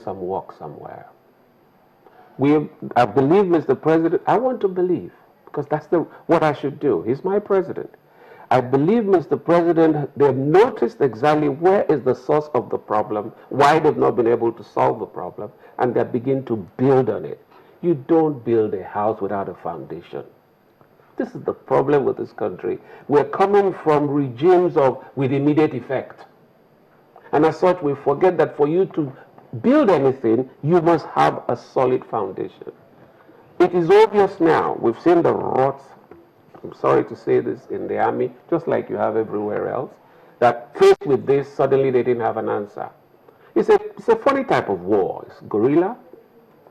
some work somewhere. I believe, Mr. President, I want to believe, because that's what I should do. He's my president. I believe, Mr. President, they've noticed exactly where is the source of the problem, why they've not been able to solve the problem, and they begin to build on it. You don't build a house without a foundation. This is the problem with this country. We're coming from regimes with immediate effect. And as such, we forget that for you to build anything, you must have a solid foundation. It is obvious now, we've seen the rot, I'm sorry to say this, in the army, just like you have everywhere else, that faced with this, suddenly they didn't have an answer. It's a funny type of war. It's guerrilla.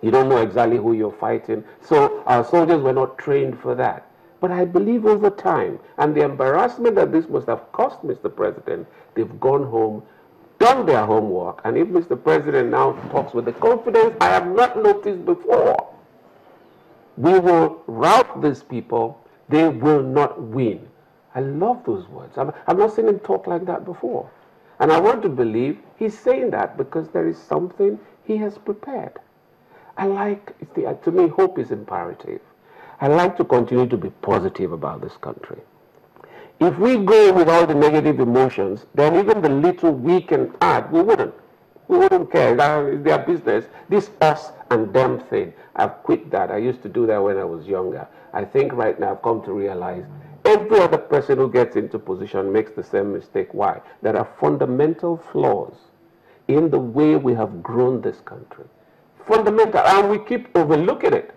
You don't know exactly who you're fighting. So our soldiers were not trained for that. But I believe over time, and the embarrassment that this must have cost Mr. President, they've gone home, done their homework, and if Mr. President now talks with the confidence I have not noticed before, we will rout these people, they will not win. I love those words. I've not seen him talk like that before. And I want to believe he's saying that because there is something he has prepared. To me, hope is imperative. I like to continue to be positive about this country. If we go with all the negative emotions, then even the little we can add, we wouldn't. We wouldn't care. It's their business. This us and them thing. I've quit that. I used to do that when I was younger. I think right now I've come to realize every other person who gets into position makes the same mistake. Why? There are fundamental flaws in the way we have grown this country. Fundamental. And we keep overlooking it.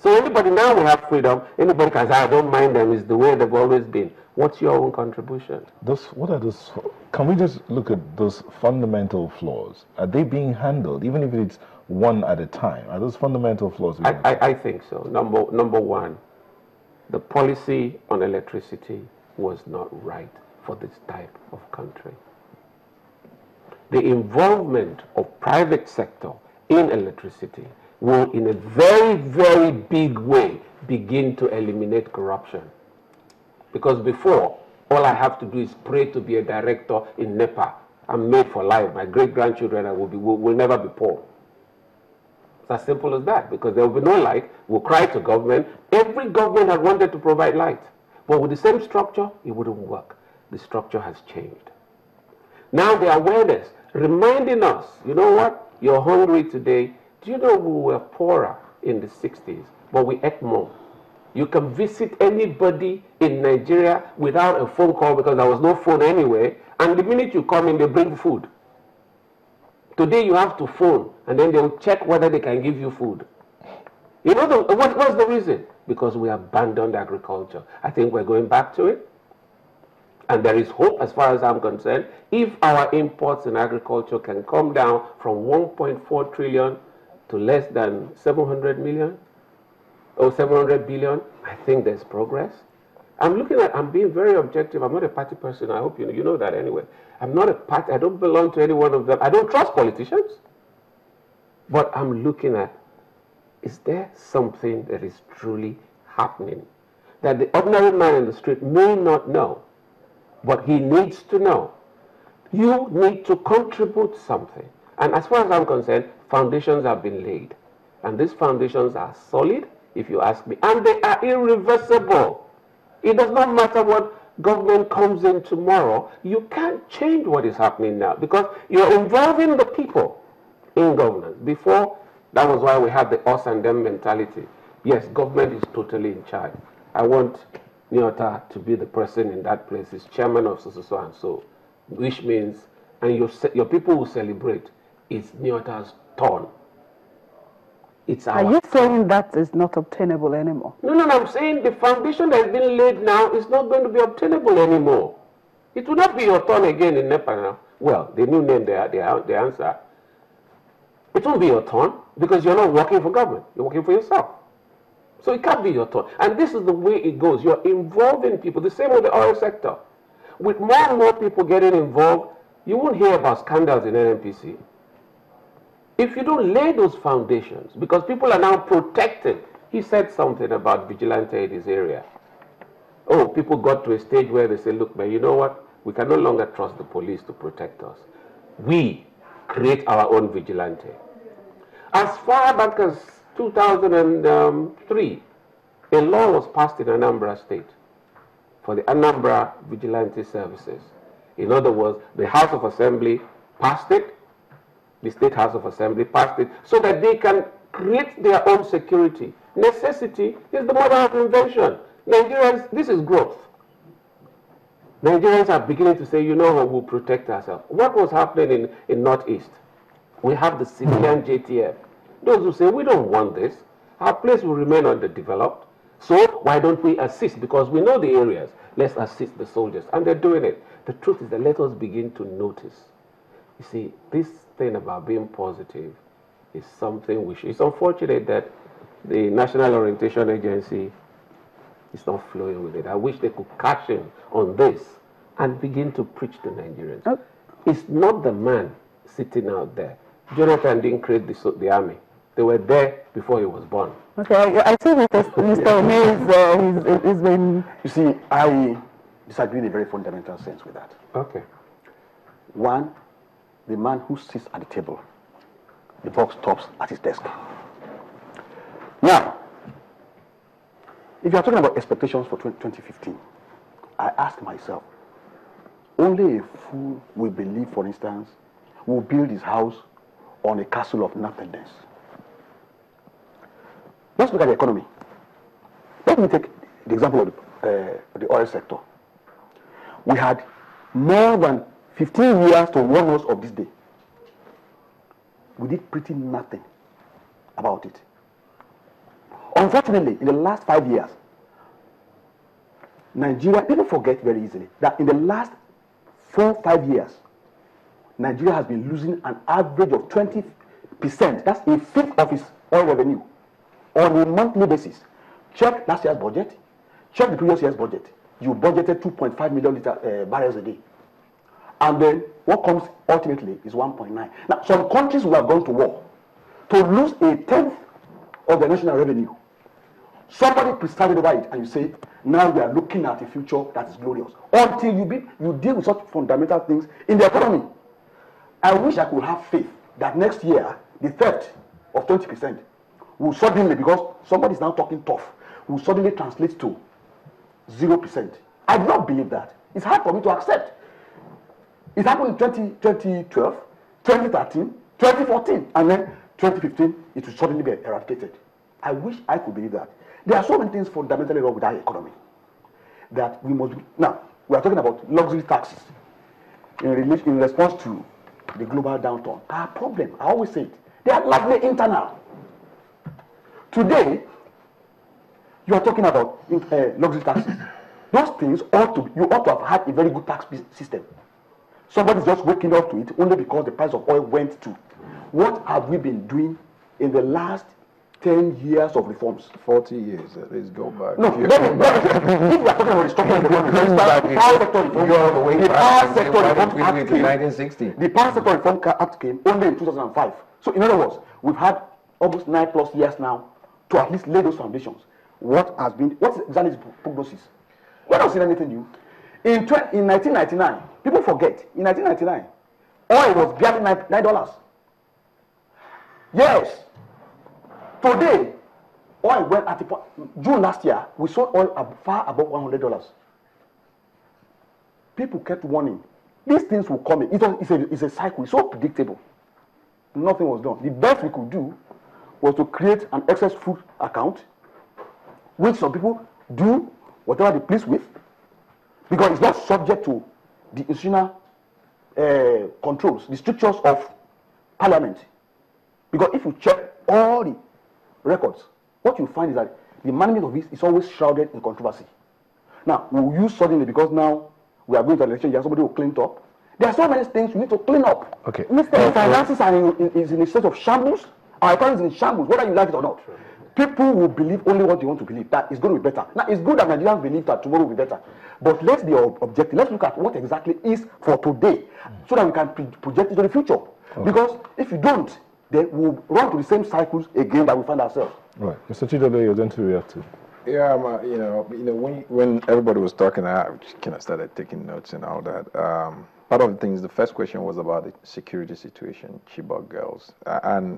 So anybody now will have freedom. Anybody can say, I don't mind them. It's the way they've always been. What's your own contribution? What are those? Can we just look at those fundamental flaws? Are they being handled, even if it's one at a time? Are those fundamental flaws? I think so. Number one, the policy on electricity was not right for this type of country. The involvement of private sector in electricity will, in a very, very big way, begin to eliminate corruption. Because before, all I have to do is pray to be a director in NEPA. I'm made for life. My great-grandchildren will never be poor. It's as simple as that, because there will be no light. We'll cry to government. Every government had wanted to provide light. But with the same structure, it wouldn't work. The structure has changed. Now the awareness, reminding us, you know what? You're hungry today. Do you know we were poorer in the 60s, but we ate more? You can visit anybody in Nigeria without a phone call because there was no phone anyway, and the minute you come in, they bring food. Today you have to phone, and then they'll check whether they can give you food. You know, what's the reason? Because we abandoned agriculture. I think we're going back to it. And there is hope as far as I'm concerned. If our imports in agriculture can come down from 1.4 trillion to less than 700 million or 700 billion, I think there's progress. I'm being very objective. I'm not a party person. I hope you know that anyway. I'm not a party. I don't belong to any one of them. I don't trust politicians. But I'm looking at, is there something that is truly happening that the ordinary man in the street may not know, but he needs to know? You need to contribute something. And as far as I'm concerned, foundations have been laid. And these foundations are solid, if you ask me. And they are irreversible. It does not matter what government comes in tomorrow. You can't change what is happening now because you're involving the people in governance. Before, that was why we had the us and them mentality. Yes, government is totally in charge. I want Nyota to be the person in that place, is chairman of so and so, which means, and your people will celebrate, it's Nyota's turn. It's our Are you saying that is not obtainable anymore? No, I'm saying the foundation that has been laid now is not going to be obtainable anymore. It will not be your turn again in Nepal now. Well, the new name, the answer. It won't be your turn because you're not working for government. You're working for yourself. So it can't be your turn. And this is the way it goes. You're involving people, the same with the oil sector. With more and more people getting involved, you won't hear about scandals in NNPC. If you don't lay those foundations, because people are now protected. He said something about vigilante in his area. Oh, people got to a stage where they say, look, man, you know what? We can no longer trust the police to protect us. We create our own vigilante. As far back as 2003, a law was passed in Anambra State for the Anambra Vigilante Services. In other words, the House of Assembly passed it, the State House of Assembly passed it, so that they can create their own security. Necessity is the mother of invention. Nigerians, this is growth. Nigerians are beginning to say, you know what, we'll protect ourselves. What was happening in Northeast? We have the civilian JTF. Those who say, we don't want this. Our place will remain underdeveloped. So why don't we assist? Because we know the areas. Let's assist the soldiers. And they're doing it. The truth is that let us begin to notice. You see, this thing about being positive is something we should. It's unfortunate that the National Orientation Agency is not flowing with it. I wish they could catch in on this and begin to preach to Nigerians. Oh. It's not the man sitting out there. Jonathan didn't create the army. They were there before he was born. Okay, I see Mr. Omei is been... You see, I disagree in a very fundamental sense with that. Okay. One, the man who sits at the table, the buck stops at his desk. Now, if you are talking about expectations for 2015, I ask myself, only a fool will believe, for instance, will build his house on a castle of nothingness. Let's look at the economy. Let me take the example of the oil sector. We had more than 15 years to warn us of this day. We did pretty nothing about it. Unfortunately, in the last 5 years, Nigeria, people forget very easily that in the last 4-5 years, Nigeria has been losing an average of 20%. That's a fifth of its oil revenue on a monthly basis. Check last year's budget, check the previous year's budget. You budgeted 2.5 million barrels a day. And then what comes ultimately is 1.9. Now, some countries who have gone to war to lose a tenth of their national revenue. Somebody presided over it and you say, now we are looking at a future that is glorious. Until you deal with such fundamental things in the economy. I wish I could have faith that next year, the theft of 20% will suddenly, because somebody is now talking tough, will suddenly translate to 0%. I do not believe that. It's hard for me to accept. It happened in 2012, 2013, 2014, and then 2015, it will suddenly be eradicated. I wish I could believe that. There are so many things fundamentally wrong with our economy that we must... Now, we are talking about luxury taxes in response to the global downturn. Our problem, I always say it, they are largely internal. Today, you are talking about luxury taxes. Those things you ought to have had a very good tax system. Somebody's just waking up to it only because the price of oil went to. What have we been doing in the last 10 years of reforms? 40 years, at least go back. No, if we are talking about restructuring the economy, the Power Sector Reform Act came. 1960. The Power Sector Reform Act came only in 2005. So in other words, we've had almost 9+ years now to at least lay those foundations. What is exactly the prognosis? We're not seeing anything new. In 1999, people forget, in 1999, oil was barely $9. Yes. Today, oil went at the point, June last year, we sold oil far above $100. People kept warning. These things will come in. It's a cycle. It's so predictable. Nothing was done. The best we could do was to create an excess food account, which some people do whatever they please with, because it's not subject to the institutional controls, the strictures of parliament. Because if you check all the records, what you find is that the management of this is always shrouded in controversy. Now, we'll use suddenly, because now we are going to an election year, somebody will clean it up. There are so many things we need to clean up. Okay. Mr. Finances are in a state of shambles. Our economy is in shambles, whether you like it or not. People will believe only what they want to believe, that it's going to be better. Now, it's good that Nigerians believe that tomorrow will be better. But let's be objective. Let's look at what exactly is for today, so that we can project into the future. Okay. Because if you don't, then we'll run to the same cycles again that we find ourselves. Right. Mr. Chidole, you're going to react to. Yeah, when everybody was talking, I kind of started taking notes and all that. part of the things, the first question was about the security situation, Chibok girls. And